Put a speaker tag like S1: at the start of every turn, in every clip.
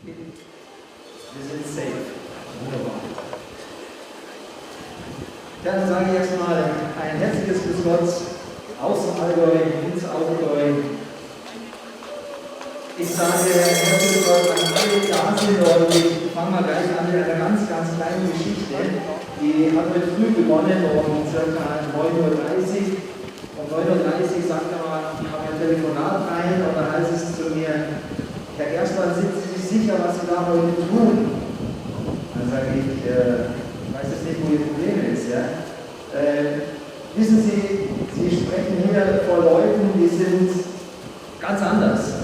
S1: Wir sind safe. Wunderbar. Dann sage ich erstmal ein herzliches Grüß Gott aus dem Allgäu ins Allgäu. Ich sage herzlich willkommen an alle, die da sind, und ich fange mal gleich an mit einer ganz, ganz kleinen Geschichte. Die hat heute früh begonnen, um ca. 9:30 Uhr. Um 9:30 Uhr sagt er mal, ich habe ein Telefonat rein, und dann heißt es zu mir: Herr Gerstmann, sind Sie sich sicher, was Sie da heute tun? Dann sage ich, weiß jetzt nicht, wo Ihr Problem ist. Ja? Wissen Sie, Sie sprechen hier vor Leuten, die sind ganz anders,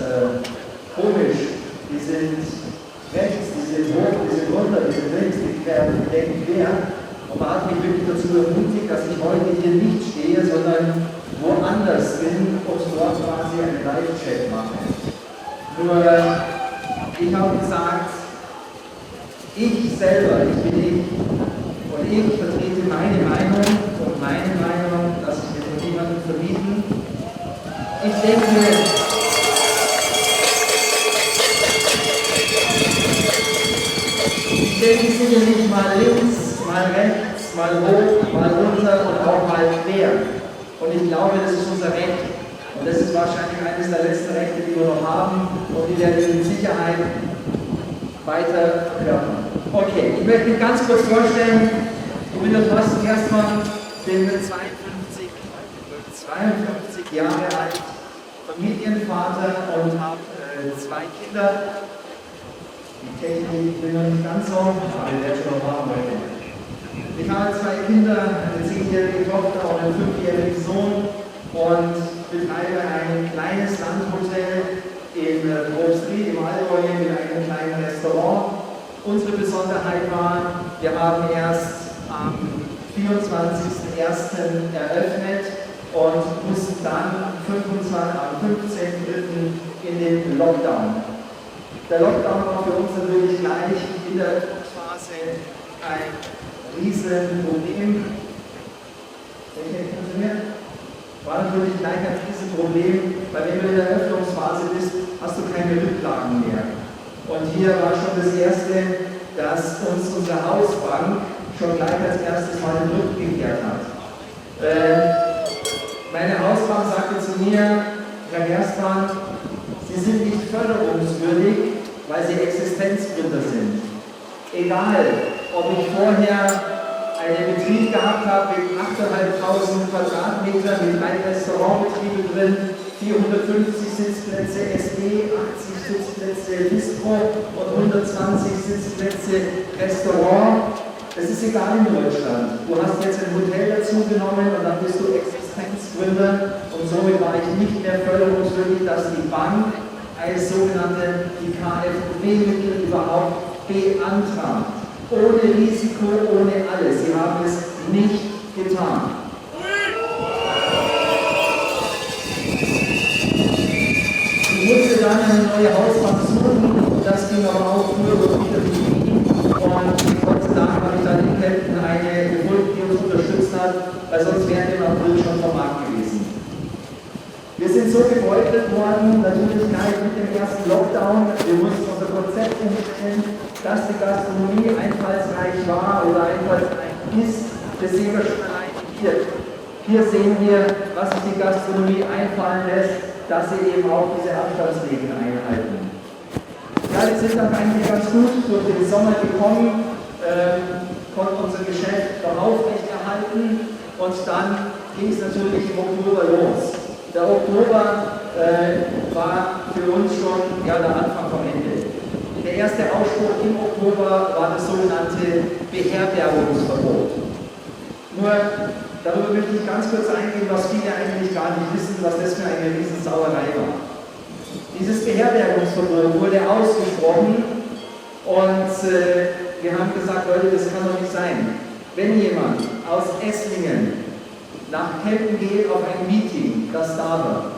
S1: komisch, die sind rechts, die sind hoch, die sind runter, die sind links, die denken quer. Und man hat mich wirklich dazu ermutigt, dass ich heute hier nicht stehe, sondern woanders bin und dort quasi einen Live-Chat mache. Nur, ich habe gesagt, ich selber, ich bin ich, und ich vertrete meine Meinung, und meine Meinung, das ist mir von niemandem verbieten. Ich denke, sicherlich mal links, mal rechts, mal hoch, mal runter und auch mal quer. Und ich glaube, das ist unser Recht. Und das ist wahrscheinlich eines der letzten Rechte, die wir noch haben, und die werden wir mit Sicherheit weiter verkörpern. Okay, ich möchte mich ganz kurz vorstellen. Ich bin der Thorsten Gerstmann, bin 52 Jahre alt, Familienvater und habe 2 Kinder. Die Technik bin noch nicht ganz so, aber ich werde schon noch haben heute. Ich habe 2 Kinder, eine 10-jährige Tochter und einen 5-jährigen Sohn, und betreibe ein kleines Landhotel in Probstried im Allgäu mit einem kleinen Restaurant. Unsere Besonderheit war, wir haben erst am 24.01. eröffnet und mussten dann am 15.03. in den Lockdown. Der Lockdown war für uns natürlich gleich in der Öffnungsphase ein Riesenproblem. War natürlich gleich ein Riesenproblem, weil wenn du in der Öffnungsphase bist, hast du keine Rücklagen mehr. Und hier war schon das Erste, dass uns unsere Hausbank schon gleich als erstes Mal den Rücken gekehrt hat. Meine Hausbank sagte zu mir: Herr Gerstmann, Sie sind nicht förderungswürdig, weil Sie Existenzgründer sind. Egal, ob ich vorher einen Betrieb gehabt habe mit 8.500 Quadratmetern, mit 3 Restaurantbetrieben drin, 450 Sitzplätze SD, 80 Sitzplätze Bistro und 120 Sitzplätze Restaurant. Das ist egal in Deutschland. Du hast jetzt ein Hotel dazu genommen und dann bist du Existenzgründer, und somit war ich nicht mehr förderungswürdig, dass die Bank als sogenannte KfW-Mittel überhaupt beantragt. Ohne Risiko, ohne alles. Sie haben es nicht getan. Ich musste dann eine neue Hausbank suchen, das ging aber auch nur wieder durch Wien, und Gott sei Dank habe ich dann in Kempten eine gefunden, die uns unterstützt hat, weil sonst wären wir im April schon vom Markt gewesen. Wir sind so gebeutelt worden, natürlich gleich mit dem ersten Lockdown. Wir mussten unser Konzept umstellen, dass die Gastronomie einfallsreich war oder einfallsreich ist. Das sehen wir schon allein hier. Hier sehen wir, was sich die Gastronomie einfallen lässt, dass sie eben auch diese Abstandsregeln einhalten. Ja, wir sind dann eigentlich ganz gut durch den Sommer gekommen, konnten unser Geschäft noch aufrechterhalten, und dann ging es natürlich im Oktober los. Der Oktober war für uns schon der Anfang vom Ende. Der erste Ausspruch im Oktober war das sogenannte Beherbergungsverbot. Nur darüber möchte ich ganz kurz eingehen, was viele eigentlich gar nicht wissen, was das für eine Riesensauerei war. Dieses Beherbergungsverbot wurde ausgesprochen, und wir haben gesagt, Leute, das kann doch nicht sein. Wenn jemand aus Esslingen nach Kempten geht auf ein Meeting, das da war,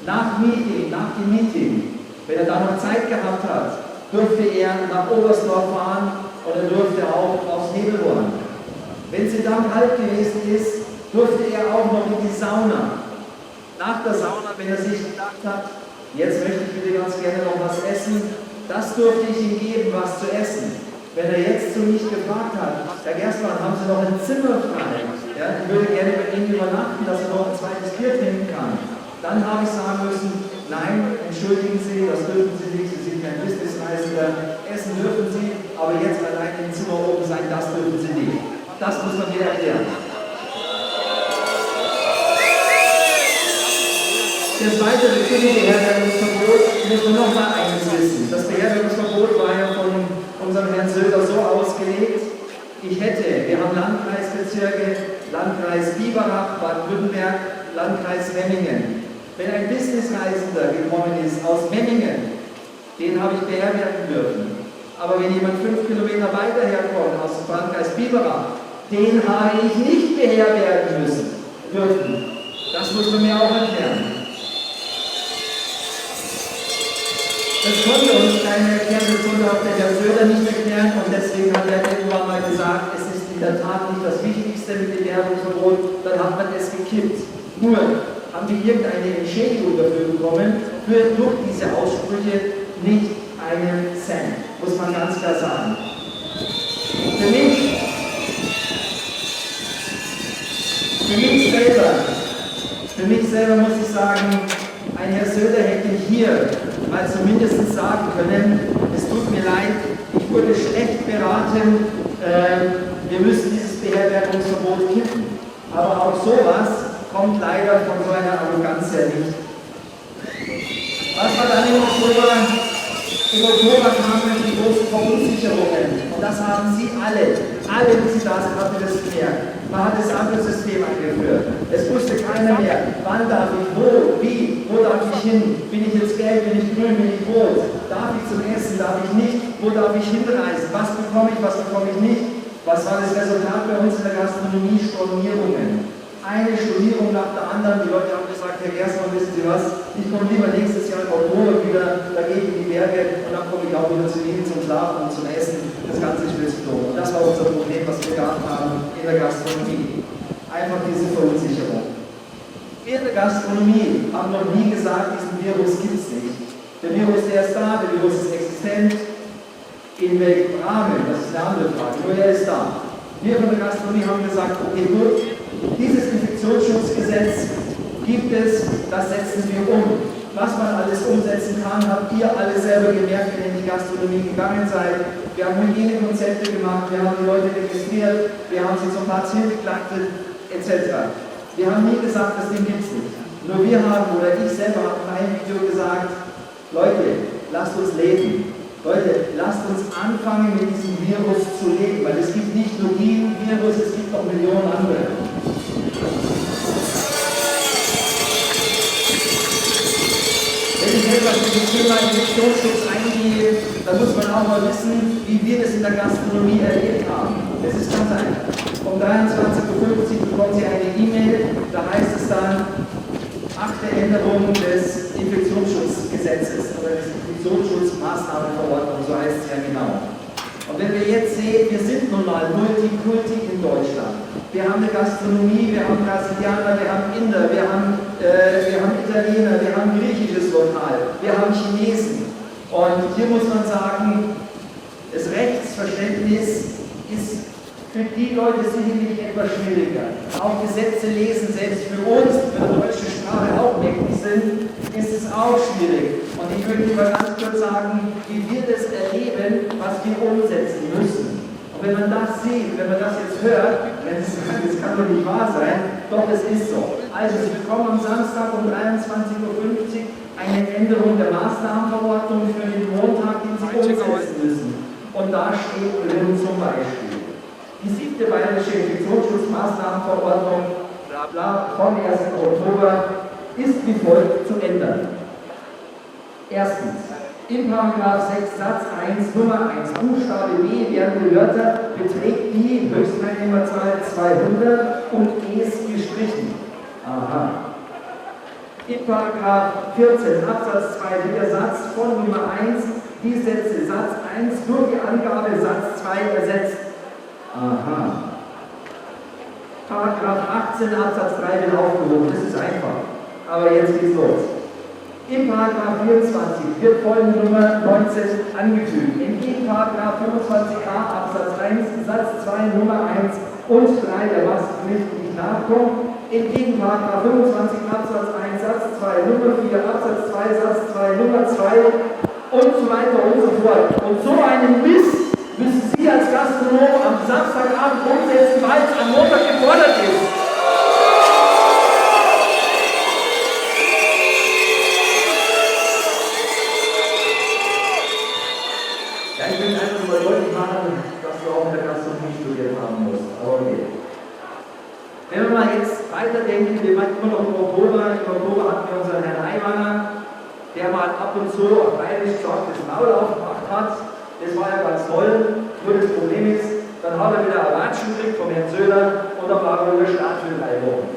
S1: nach dem Meeting, wenn er da noch Zeit gehabt hat, durfte er nach Oberstdorf fahren, oder durfte auch aufs Nebelhorn. Wenn es dann kalt gewesen ist, durfte er auch noch in die Sauna. Nach der Sauna, wenn er sich gedacht hat, jetzt möchte ich wieder ganz gerne noch was essen, das durfte ich ihm geben, was zu essen. Wenn er jetzt zu mich gefragt hat, Herr Gerstmann, haben Sie noch ein Zimmer frei? Ja, ich würde gerne bei Ihnen übernachten, dass er noch ein zweites Bier trinken kann. Dann habe ich sagen müssen, nein, entschuldigen Sie, das dürfen Sie nicht, Sie sind kein Businessreisender, essen dürfen Sie, aber jetzt allein im Zimmer oben sein, das dürfen Sie nicht. Das muss man mir erklären. Das weitere Beherbergungsverbot muss man noch mal eines wissen. Das Beherbergungsverbot war ja von unserem Herrn Söder so ausgelegt, wir haben Landkreisbezirke, Landkreis Biberach, Baden-Württemberg, Landkreis Memmingen. Wenn ein Businessreisender gekommen ist aus Memmingen, den habe ich beherbergen dürfen. Aber wenn jemand 5 Kilometer weiter herkommt, aus dem Landkreis Biberach, den habe ich nicht beherbergen dürfen. Das muss man mir auch erklären. Das konnte uns keiner erklären, das konnte auch der Herr Söder nicht erklären und deswegen hat er irgendwann mal gesagt, es ist in der Tat nicht das Wichtigste mit dem Beherbergungsverbot, dann hat man es gekippt. Nur haben wir irgendeine Entschädigung dafür bekommen, durch diese Aussprüche nicht einen Cent, muss man ganz klar sagen. Für mich selber muss ich sagen, ein Herr Söder hätte hier mal zumindest sagen können, es tut mir leid, ich wurde schlecht beraten, wir müssen dieses Beherbergungsverbot kippen. Aber auch sowas kommt leider von so einer Arroganz her nicht. Was war dann im Oktober? Im Oktober kamen die großen Verunsicherungen und das haben Sie alle, die Sie da sind, haben das gemerkt. Man hat das Ampelsystem eingeführt. Es wusste keiner mehr, wann darf ich, wo, wie, wo darf ich hin? Bin ich jetzt gelb, bin ich grün, bin ich rot? Darf ich zum Essen, darf ich nicht? Wo darf ich hinreisen? Was bekomme ich nicht? Was war das Resultat bei uns in der Gastronomie? Stornierungen. Eine Stornierung nach der anderen. Die Leute haben gesagt, Herr Gerstmann, wissen Sie was? Ich komme lieber nächstes Jahr im Oktober wieder dagegen in die Berge und dann komme ich auch wieder zu Ihnen zum Schlafen und zum Essen. Das Ganze ist mir zu doof. Und das war unser Problem, was wir gehabt haben in der Gastronomie. Einfach diese Verunsicherung. Wir in der Gastronomie haben noch nie gesagt, diesen Virus gibt es nicht. Der Virus, der ist da, der Virus ist existent. In welchem Rahmen? Das ist eine andere Frage. Nur er ist da. Wir von der Gastronomie haben gesagt, okay, gut, dieses Infektionsschutzgesetz gibt es, das setzen wir um. Was man alles umsetzen kann, habt ihr alle selber gemerkt, wenn ihr in die Gastronomie gegangen seid. Wir haben Hygienekonzepte gemacht, wir haben die Leute registriert, wir haben sie zum Hartz IV begleitet, etc. Wir haben nie gesagt, das Ding gibt es nicht. Nur wir haben, oder ich selber habe in einem Video gesagt, Leute, lasst uns leben. Leute, lasst uns anfangen, mit diesem Virus zu leben, weil es gibt nicht nur diesen Virus, es gibt noch Millionen andere. Wenn ich etwas mit dem Thema Infektionsschutz eingehe, dann muss man auch mal wissen, wie wir das in der Gastronomie erlebt haben. Es ist ganz einfach. Um 23:50 Uhr bekommt Sie eine E-Mail, da heißt es dann, 8. Änderung des Infektionsschutzgesetzes oder des Infektionsschutzmaßnahmenverordnung, so heißt es ja genau. Und wenn wir jetzt sehen, wir sind nun mal Multikulti in Deutschland. Wir haben eine Gastronomie, wir haben Brasilianer, wir haben Inder, wir haben Italiener, wir haben griechisches Lokal, wir haben Chinesen. Und hier muss man sagen, das Rechtsverständnis ist für die Leute sicherlich etwas schwieriger. Auch Gesetze lesen, selbst für uns, die für die deutsche Sprache auch mächtig sind, ist es auch schwierig. Und ich möchte mal ganz kurz sagen, wie wir das erleben, was wir umsetzen müssen. Und wenn man das sieht, wenn man das jetzt hört, wenn Sie sagen, das kann doch nicht wahr sein, doch, es ist so. Also, Sie bekommen am Samstag um 23:50 Uhr eine Änderung der Maßnahmenverordnung für den Montag, den Sie umsetzen müssen. Und da steht drin zum Beispiel, die 7. Bayerische Infektionsschutzmaßnahmenverordnung vom 1. Oktober ist wie folgt zu ändern. Erstens, in § 6 Satz 1 Nummer 1 Buchstabe B werden die Wörter beträgt die Höchstteilnehmerzahl 200 und es gestrichen. Aha. In § 14 Absatz 2 wird der Satz von Nummer 1 die Sätze Satz 1 durch die Angabe Satz 2 ersetzt. Aha. Paragraph 18 Absatz 3 wird aufgehoben, das ist einfach. Aber jetzt geht's los. Im Paragraph 24 wird folgende Nummer 19 angefügt. Entgegen Paragraph 25a Absatz 1 Satz 2 Nummer 1 und 3 der Maskenpflicht nicht nachkommt. Entgegen Paragraph 25 Absatz 1 Satz 2 Nummer 4 Absatz 2 Satz 2 Nummer 2 und so weiter und so fort. Und so einen Mist müssen Sie als Gastronom am Samstagabend umsetzen, weil es am Montag gefordert ist. Ich will einfach nur deutlich machen, dass du auch in der Gastronomie studiert haben musst. Aber okay. Wenn wir mal jetzt weiterdenken, wir waren immer noch im Oktober hatten wir unseren Herrn Aiwanger, der mal ab und zu auf Bayerisch gesagt das Maul aufgemacht hat. Das war ja ganz toll. Nur das Problem ist, dann hat er wieder Avatschen gekriegt vom Herrn Söder und dann war er wieder Staat für 3 Wochen.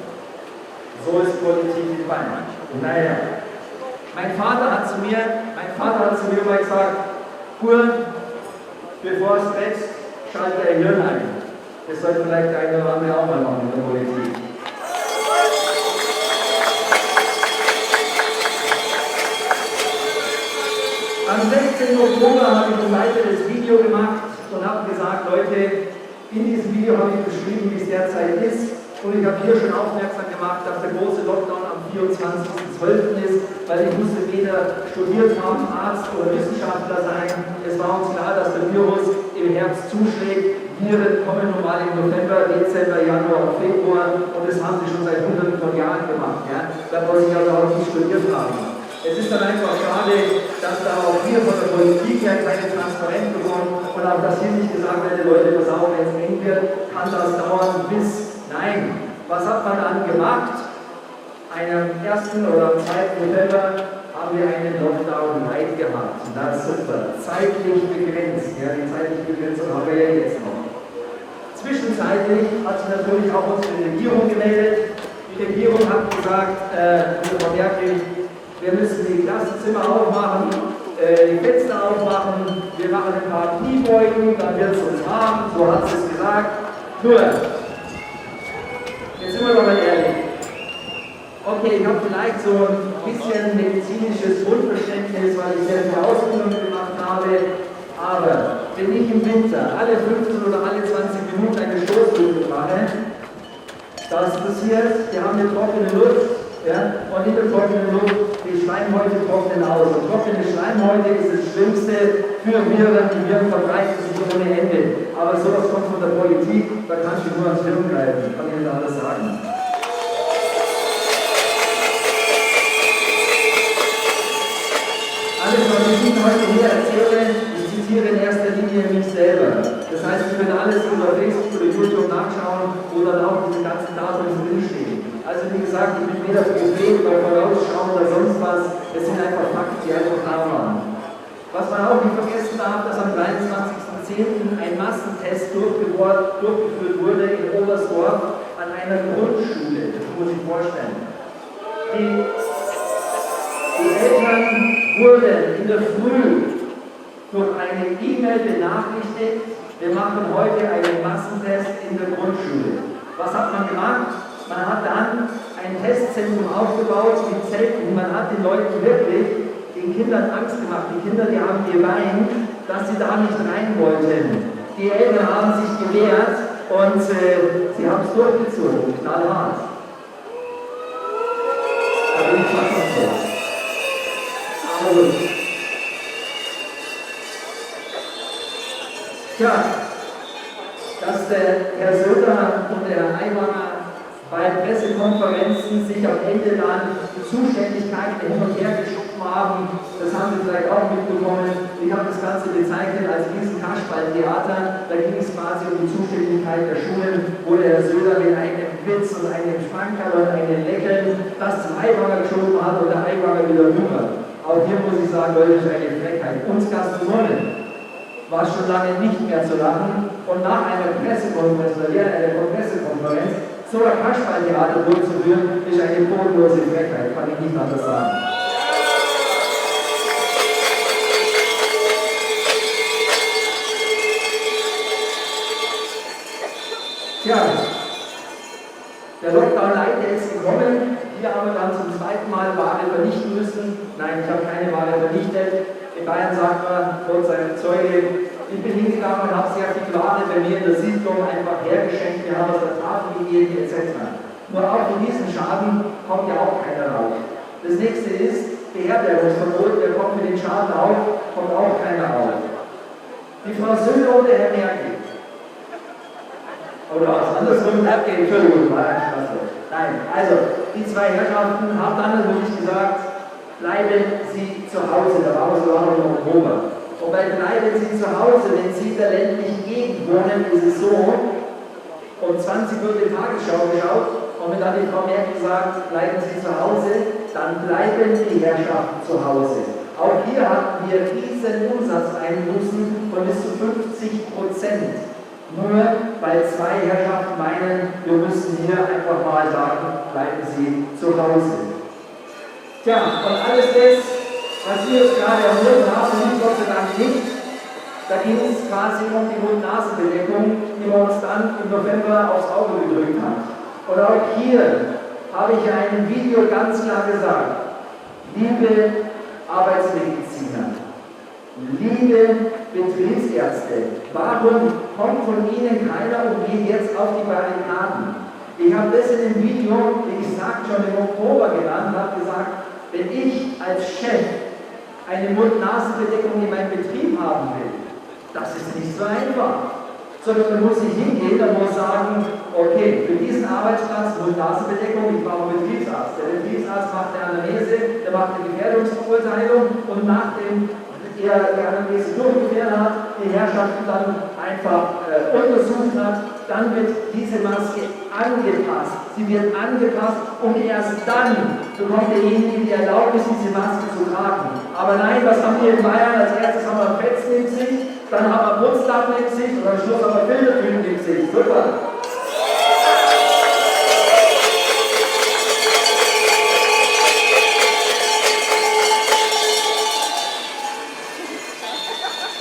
S1: So ist Politik gefallen. Naja, mein Vater hat zu mir mal gesagt, bevor es wächst, schaltet er Hirn ein. Das sollte vielleicht der eine oder andere auch mal machen in der Politik. Am 16. Oktober habe ich ein weiteres Video gemacht und habe gesagt, Leute, in diesem Video habe ich beschrieben, wie es derzeit ist. Und ich habe hier schon aufmerksam gemacht, dass der große Lockdown am 24.12. ist, weil ich musste weder studiert haben, Arzt oder Wissenschaftler sein. Es war uns klar, dass der Virus im Herbst zuschlägt. Viren kommen normal im November, Dezember, Januar und Februar und das haben sie schon seit Hunderten von Jahren gemacht. Ja? Da muss ich also auch nicht studiert haben. Es ist dann einfach schade, dass da auch hier von der Politik her keine Transparenz geworden und auch dass hier nicht gesagt wird, Leute, pass auf, wenn es eng wird, kann das dauern bis. Nein, was hat man dann gemacht? Am 1. oder am 2. November haben wir einen Lockdown Light gehabt. Das ist super. Zeitlich begrenzt. Ja, die zeitliche Begrenzung haben wir ja jetzt noch. Zwischenzeitlich hat sich natürlich auch unsere Regierung gemeldet. Die Regierung hat gesagt, Frau Merkel, wir müssen die Klassenzimmer aufmachen, die Fenster aufmachen, wir machen ein paar Kniebeugen, dann wird es uns warm, so hat sie es gesagt. Nur, jetzt sind wir doch mal ehrlich. Okay, ich habe vielleicht so ein bisschen medizinisches Grundverständnis, weil ich sehr viel Ausbildung gemacht habe, aber wenn ich im Winter alle 15 oder alle 20 Minuten eine Stoßlüftung mache, das passiert, wir haben eine trockene Luft, ja, und in der trockenen Luft, die Schleimhäute trocknen aus. Und trockene Schleimhäute ist das Schlimmste für Viren, die Viren verbreiten sich ohne Ende. Aber sowas kommt von der Politik, da kannst du nur ans Hirn greifen, kann ich Ihnen alles sagen. Alles, was ich Ihnen heute hier erzähle, ich zitiere in erster Linie mich selber. Das heißt, Sie können alles über Facebook oder YouTube nachschauen, wo dann auch diese ganzen Daten drinstehen. Also wie gesagt, ich bin weder Prophet oder Vorausschauen oder sonst was. Es sind einfach Fakten, die einfach da waren. Was man auch nicht vergessen darf, dass am 23.10. ein Massentest durchgeführt wurde in Oberstdorf an einer Grundschule. Das muss ich vorstellen. Die Eltern wurden in der Früh durch eine E-Mail benachrichtigt, wir machen heute einen Massentest in der Grundschule. Was hat man gemacht? Man hat dann ein Testzentrum aufgebaut mit Zelten. Man hat den Leuten wirklich, den Kindern Angst gemacht. Die Kinder, die haben geweint, dass sie da nicht rein wollten. Die Eltern haben sich gewehrt und sie haben es durchgezogen, knallhart. Da bin ich fassungslos. Aber tja, dass der Herr Söder und der Herr Aiwanger bei Pressekonferenzen sich am Ende dann die Zuständigkeiten hin und her geschoben haben, das haben Sie vielleicht auch mitbekommen. Ich habe das Ganze bezeichnet als riesen Kasperltheater. Da ging es quasi um die Zuständigkeit der Schulen, wo der Herr Söder mit einem Witz und einem Schmankerl und einem Lächeln das zum Aiwanger geschoben hat und der Aiwanger wieder rüber. Auch hier muss ich sagen, Leute, das ist eine Frechheit. Uns Gastronomen war schon lange nicht mehr zu lachen und nach einer Pressekonferenz oder während einer Pressekonferenz so ein Kasperltheater durchzuführen, ist eine bodenlose Frechheit, kann ich nicht anders sagen. Tja, der Lockdown Light ist gekommen, hier haben wir dann zum 2. zweiten Mal Ware vernichten müssen. Nein, ich habe keine Ware vernichtet. In Bayern sagt man, Gott sei Dank Zeuge, ich bin hingegangen und habe sehr viel Ware bei mir in der Siedlung einfach hergeschenkt, wir haben aus der Tafel gegeben, etc. Nur auch von diesem Schaden kommt ja auch keiner raus. Das nächste ist, Beherbergungsverbot, der kommt mit den Schaden auf, kommt auch keiner auf. Die Frau Söder oder Herr Merkel? Oder was andersrum? Okay, Entschuldigung, war ein Spaß. Nein, also, die zwei Herrschaften haben dann natürlich gesagt, bleiben Sie zu Hause, da waren wir sogar noch im Oktober. Und bei bleiben Sie zu Hause, wenn Sie in der ländlichen Gegend wohnen, ist es so, um 20 Uhr die Tagesschau geschaut und wenn dann die Frau Merkel sagt, bleiben Sie zu Hause, dann bleiben die Herrschaften zu Hause. Auch hier hatten wir riesen Umsatzeinbußen von bis zu 50%. Nur weil zwei Herrschaften meinen, wir müssen hier einfach mal sagen, bleiben Sie zu Hause. Tja, und alles das, was wir jetzt gerade erholt haben, liegt Gott sei Dank nicht. Da ging es quasi um die Mund-Nasen-Bedeckung, die wir uns dann im November aufs Auge gedrückt haben. Und auch hier habe ich in einem Video ganz klar gesagt, liebe Arbeitsmediziner, liebe Betriebsärzte, warum kommt von Ihnen keiner und geht jetzt auf die Barrikaden? Ich habe das in dem Video, wie gesagt, schon im Oktober genannt und habe gesagt, wenn ich als Chef eine Mund-Nasen-Bedeckung in meinem Betrieb haben will, das ist nicht so einfach. Sondern man muss sich hingehen, man muss sagen, okay, für diesen Arbeitsplatz Mund-Nasen-Bedeckung, ich brauche einen Betriebsarzt. Der Betriebsarzt macht eine Anamnese, der macht eine Gefährdungsbeurteilung und nachdem er die Anamnese durchgeführt hat, die Herrschaften dann einfach untersucht hat, dann wird diese Maske angepasst. Sie wird angepasst und erst dann bekommt derjenige die Erlaubnis, diese Maske zu tragen. Aber nein, was haben wir in Bayern? Als erstes haben wir Fetzen im Gesicht, dann haben wir Putzlappen im Gesicht und am Schluss haben wir Filtertüten im Gesicht. Super!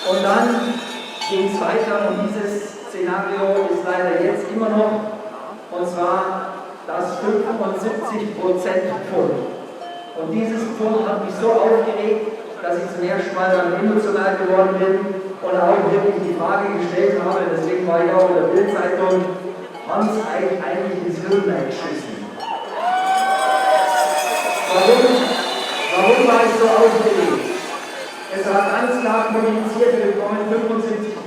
S1: Und dann ging es weiter und dieses Szenario ist leider jetzt immer noch, und zwar das 75% Pfund. Und dieses Pfund hat mich so aufgeregt, dass ich zum ersten Mal dann emotional geworden bin und auch wirklich die Frage gestellt habe, deswegen war ich auch in der Bild-Zeitung, haben Sie eigentlich ins Hirn geschissen? Warum war ich so aufgeregt? Es war ganz klar kommuniziert, wir bekommen 75%.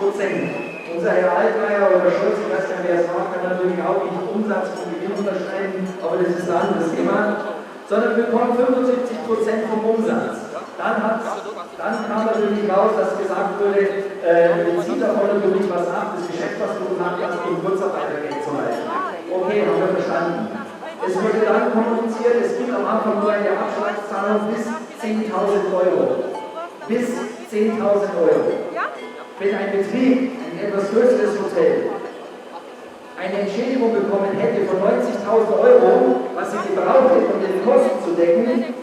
S1: Unser Herr Altmaier oder Scholz, ich weiß nicht, wer es war, kann natürlich auch nicht Umsatz und Gewinn unterschreiben, aber das ist ein anderes Thema. Sondern wir bekommen 75% vom Umsatz. Dann kam natürlich raus, dass gesagt wurde, bezieht davon natürlich was ab, das Geschäft, was du gemacht hast, und Kurzarbeitergeld zum Beispiel. Okay, haben wir verstanden. Es wurde dann kommuniziert, es gibt am Anfang nur eine Abschlagszahlung bis 10.000 Euro. Bis 10.000 Euro. Wenn ein Betrieb, ein etwas größeres Hotel, eine Entschädigung bekommen hätte von 90.000 Euro, was sie gebraucht hätten, um ihre Kosten zu decken,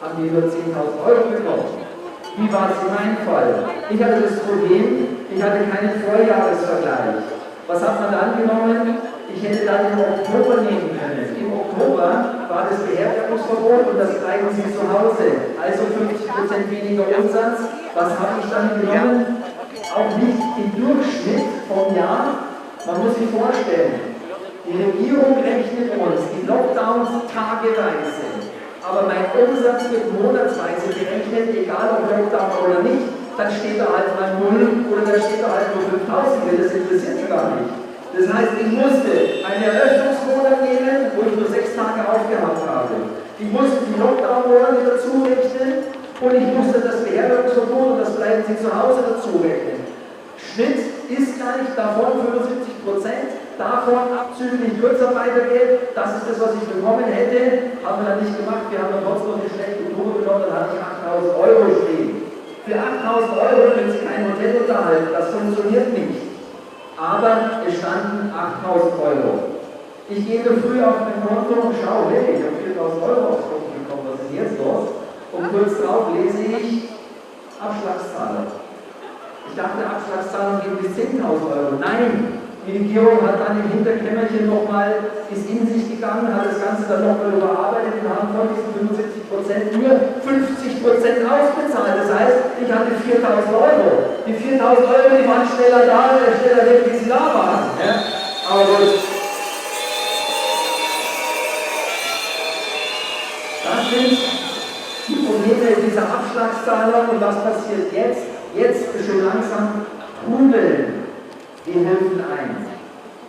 S1: haben die nur 10.000 Euro bekommen. Wie war es in meinem Fall? Ich hatte das Problem, ich hatte keinen Vorjahresvergleich. Was hat man dann genommen? Ich hätte dann im Oktober nehmen können. Im Oktober war das Beherbergungsverbot und das bleiben Sie zu Hause. Also 50% weniger Umsatz. Was habe ich dann genommen? Auch nicht im Durchschnitt vom Jahr. Man muss sich vorstellen, die Regierung rechnet uns die Lockdowns tageweise. Aber mein Umsatz wird monatsweise gerechnet, egal ob Lockdown oder nicht. Dann steht da halt mal 0 oder dann steht da halt nur 5.000. Das interessiert mich gar nicht. Das heißt, ich musste einen Eröffnungsmonat nehmen, wo ich nur 6 Tage aufgehabt habe. Ich musste die Lockdown-Monate dazu rechnen und ich musste das Beherbergungsverbot und das bleiben Sie zu Hause dazu rechnen. Schnitt ist gleich davon 75%, davon abzüglich Kurzarbeitergeld, das ist das, was ich bekommen hätte, haben wir dann nicht gemacht, wir haben dann trotzdem noch eine schlechte Tour genommen, dann hatte ich 8.000 Euro stehen. Für 8.000 Euro können Sie kein Hotel unterhalten, das funktioniert nicht. Aber es standen 8.000 Euro. Ich gehe früh auf mein Konto und schaue, hey, ich habe 4.000 Euro aufs Konto bekommen, was ist jetzt los? Und kurz darauf lese ich Abschlagszahlung. Ich dachte, Abschlagszahlung geht bis 10.000 Euro. Nein, Die Regierung hat dann im Hinterkämmerchen nochmal, ist in sich gegangen, hat das Ganze dann nochmal überarbeitet und haben von diesen 75% nur 50% ausbezahlt. Das heißt, ich hatte 4.000 Euro. Die 4.000 Euro, die waren schneller da, schneller weg, wie sie da waren. Ja? Aber gut. Das sind die Probleme dieser Abschlagszahlung und was passiert jetzt? Jetzt schon langsam trudeln die Hilfen ein.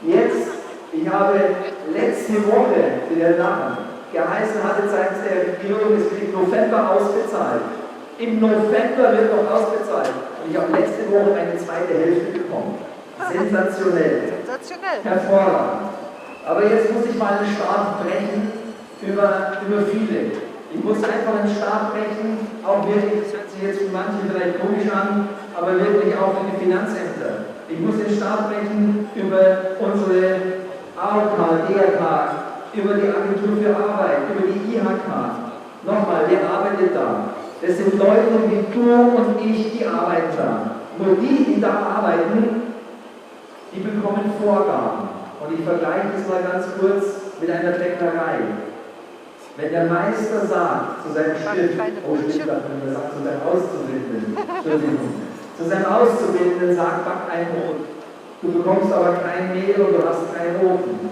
S1: Jetzt, ich habe letzte Woche, wieder Namen, geheißen hatte seitens der Regierung, es wird im November ausbezahlt. Im November wird noch ausbezahlt. Und ich habe letzte Woche eine zweite Hälfte bekommen. Sensationell. Sensationell. Hervorragend. Aber jetzt muss ich mal einen Stab brechen über viele. Ich muss einfach einen Stab brechen, auch wirklich, das hört sich jetzt für manche vielleicht komisch an, aber wirklich auch für die Finanzämter. Ich muss den Stab brechen über unsere AOK, DRK, über die Agentur für Arbeit, über die IHK. Nochmal, wer arbeitet da? Das sind Leute wie du und ich, die arbeiten da. Nur die da arbeiten, die bekommen Vorgaben. Und ich vergleiche das mal ganz kurz mit einer Bäckerei. Wenn der Meister sagt zu seinem Stift, sagt zu seinem Auszubildenden, zu seinem Auszubildenden sagt, back ein Brot. Du bekommst aber kein Mehl und du hast keinen Ofen.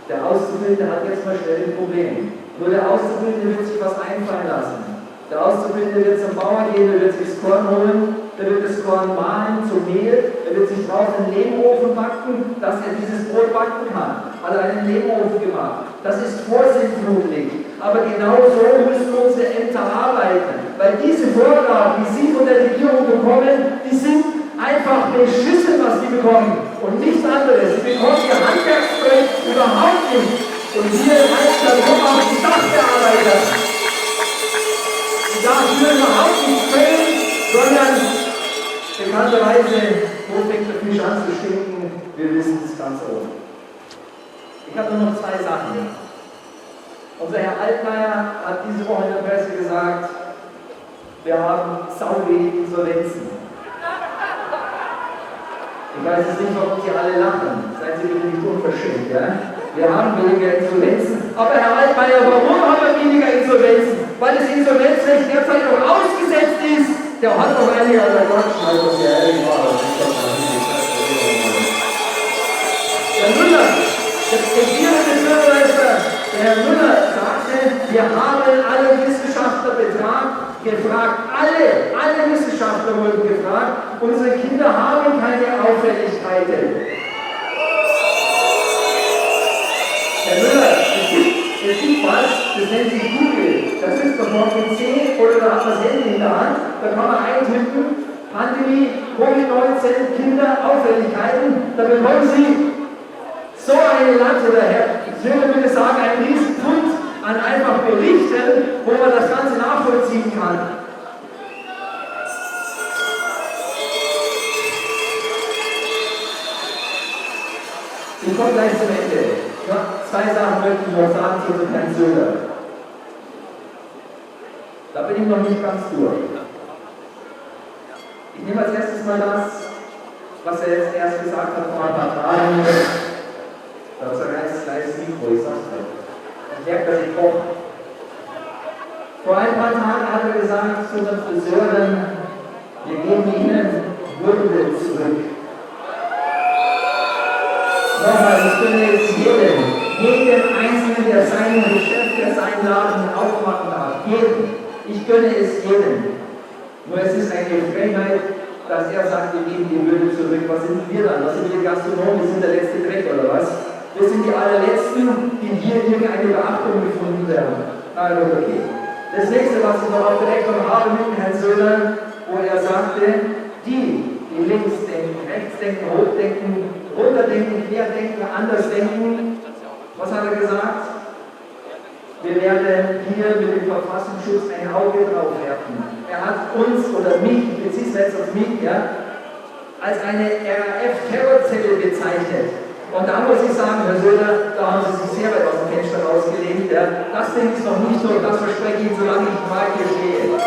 S1: Der Auszubildende hat jetzt mal schnell ein Problem. Nur der Auszubildende wird sich was einfallen lassen. Der Auszubildende wird zum Bauern gehen, der wird sich das Korn holen, der wird das Korn mahlen zum Mehl, der wird sich draußen einen Lehmofen backen, dass er dieses Brot backen kann. Hat er einen Lehmofen gemacht. Das ist vorsintflutlich. Aber genau so müssen unsere Ämter arbeiten. Weil diese Vorgaben, die sie von der Regierung bekommen, die sind einfach beschissen, was sie bekommen. Und nichts anderes. Sie bekommen ihr Handwerkszeug überhaupt nicht. Und hier heißt dann auch die Sachbearbeiter. Die dafür überhaupt nicht können, sondern bekannterweise, wo fängt der Fisch an zu stinken? Wir wissen es ganz oben. Ich habe nur noch zwei Sachen. Unser Herr Altmaier hat diese Woche in der Presse gesagt, wir haben sauwenig Insolvenzen. Ich weiß jetzt nicht, warum Sie alle lachen. Seien Sie bitte nicht unverschämt, ja? Wir haben weniger Insolvenzen. Aber Herr Altmaier, warum haben wir weniger Insolvenzen? Weil das Insolvenzrecht derzeit noch ausgesetzt ist. Der hat doch einige an der Gottschalk, was ja ehrlich war. Der Müller, der regierende Bürgermeister, der Herr Müller sagte, wir haben alle Wissenschaftler gefragt, alle Wissenschaftler wurden gefragt, unsere Kinder haben keine Auffälligkeiten. Herr Müller, es gibt was, das nennt sich Google, das ist doch noch PC oder da hat man das Handy in der Hand, da kann man eintippen, Pandemie, Covid-19, Kinder, Auffälligkeiten, da bekommen Sie so eine Latte daher. Ich würde bitte sagen, ein Riesenpfund an einfach Berichten, wo man das Ganze nachvollziehen kann. Ich komme gleich zum Ende. Ja, zwei Sachen möchte ich noch sagen zu Herrn Söder. Da bin ich noch nicht ganz durch. Ich nehme als erstes mal das, was er jetzt erst gesagt hat vor ein paar Tagen. Da zerreißt gleich das Mikro, ich sag's dir. Ich merke, dass ich koche. Vor ein paar Tagen hat er gesagt zu unseren Friseuren, wir geben ihnen Würde zurück. Nochmal, ich gönne jetzt jedem Einzelnen, der sein Geschäft, der seinen Laden aufmachen darf. Jedem. Ich gönne es jedem. Nur es ist eine Frechheit, dass er sagt, wir geben die Würde zurück. Was sind wir dann? Was sind wir Gastronomen? Wir sind der letzte Dreck oder was? Wir sind die allerletzten, die hier irgendeine Beachtung gefunden werden. Also okay. Das nächste, was ich noch auf der Rechnung habe mit Herrn Söder, wo er sagte, die links denken, rechts denken, hoch denken, runterdenken, querdenken, anders denken. Was hat er gesagt? Wir werden hier mit dem Verfassungsschutz ein Auge drauf werfen. Er hat uns oder mich, ich beziehe es jetzt auf mich, ja, als eine RAF-Terrorzelle bezeichnet. Und da muss ich sagen, Herr Söder, da haben Sie sich sehr weit aus dem Fenster rausgelehnt. Ja. Das Ding ist noch nicht so, das verspreche ich Ihnen, solange ich mal hier stehe.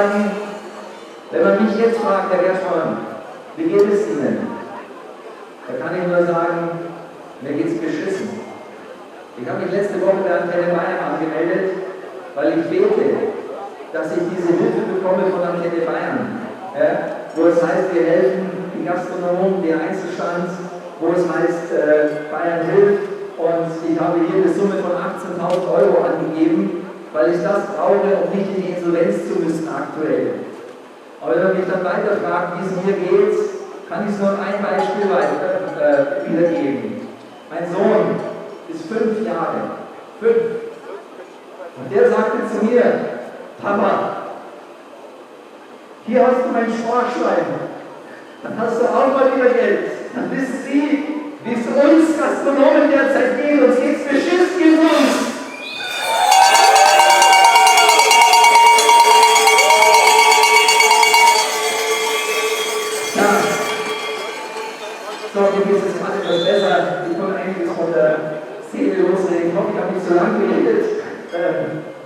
S1: sagen, wenn man mich jetzt fragt, Herr Gerschmann, wie geht es Ihnen? Da kann ich nur sagen, mir geht's beschissen. Ich habe mich letzte Woche bei Antenne Bayern angemeldet, weil ich bete, dass ich diese Hilfe bekomme von Antenne Bayern. Ja, wo es heißt, wir helfen die Gastronomen, der Einzelstand, wo es heißt, Bayern hilft. Und ich habe hier eine Summe von 18.000 € angegeben, weil ich das brauche, um nicht in die Insolvenz zu müssen aktuell. Aber wenn man mich dann weiter fragt, wie es mir geht, kann ich es nur ein Beispiel wiedergeben. Mein Sohn ist 5 Jahre. 5. Und der sagte zu mir, Papa, hier hast du mein Sparschwein. Dann hast du auch mal wieder Geld. Dann wissen Sie, wie es uns Gastronomen derzeit geht. Uns geht's beschissen wie uns. Ja. So, mir geht es jetzt gerade etwas besser. Ich komme eigentlich von der Seele losreden. Ich hoffe, ich habe nicht so lange geredet.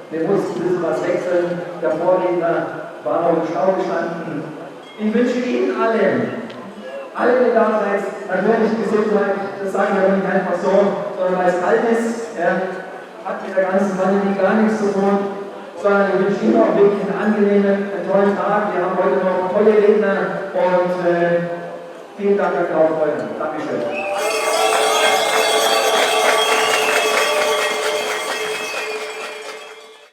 S1: Wir mussten ein bisschen was wechseln. Der Vorredner war noch im Stau gestanden. Ich wünsche Ihnen allen, die da seid, natürlich Gesundheit. Das sage ich aber nicht einfach so, sondern weil es kalt ist. Hat mit der ganzen Pandemie gar nichts zu tun. Sondern ich wünsche Ihnen auch wirklich einen angenehmen, einen tollen Tag. Wir haben heute noch tolle Redner und vielen Dank, Herr Kaufmann. Dankeschön.